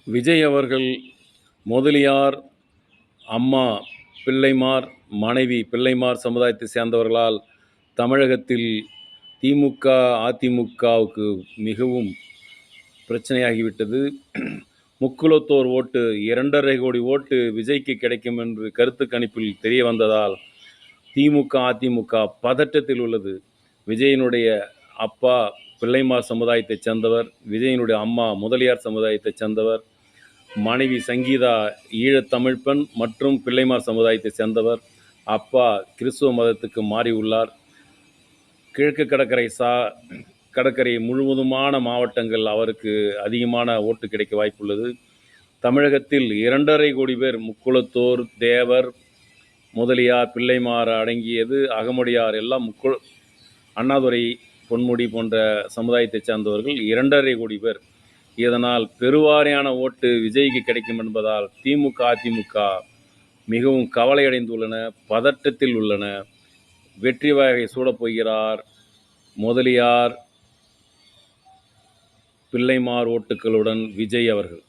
விஜய் அவர்கள் முதலியார், அம்மா பிள்ளைமார், மனைவி பிள்ளைமார் சமுதாயத்தை சேர்ந்தவர்களால் தமிழகத்தில் திமுக, அதிமுகவுக்கு மிகவும் பிரச்சனையாகிவிட்டது. முக்குலத்தோர் ஓட்டு 2.5 கோடி ஓட்டு விஜய்க்கு கிடைக்கும் என்று கருத்து கணிப்பில் தெரிய வந்ததால் திமுக, அதிமுக பதட்டத்தில் உள்ளது. விஜயனுடைய அப்பா பிள்ளைமார் சமுதாயத்தைச் சேர்ந்தவர், விஜயனுடைய அம்மா முதலியார் சமுதாயத்தைச் சேர்ந்தவர், மனைவி சங்கீதா ஈழத்தமிழ் பெண் மற்றும் பிள்ளைமார் சமுதாயத்தைச் சேர்ந்தவர். அப்பா கிறிஸ்துவ மதத்துக்கு மாறி உள்ளார். கிழக்கு கடற்கரை முழுவதுமான மாவட்டங்கள் அவருக்கு அதிகமான ஓட்டு கிடைக்க வாய்ப்புள்ளது. தமிழகத்தில் 2.5 கோடி பேர் முக்குலத்தோர், தேவர், முதலியார், பிள்ளைமார் அடங்கியது அகமுடையார் எல்லாம் அண்ணாதுரை, பொன்முடி போன்ற சமுதாயத்தைச் சேர்ந்தவர்கள் 2.5 கோடி பேர். இதனால் பெருவாரியான ஓட்டு விஜய்க்கு கிடைக்கும் என்பதால் திமுக, அதிமுக மிகவும் கவலையடைந்துள்ளன, பதட்டத்தில் உள்ளன. வெற்றி வாகை சூடப் போகிறார் முதலியார், பிள்ளைமார் ஓட்டுகளுடன் விஜய் அவர்கள்.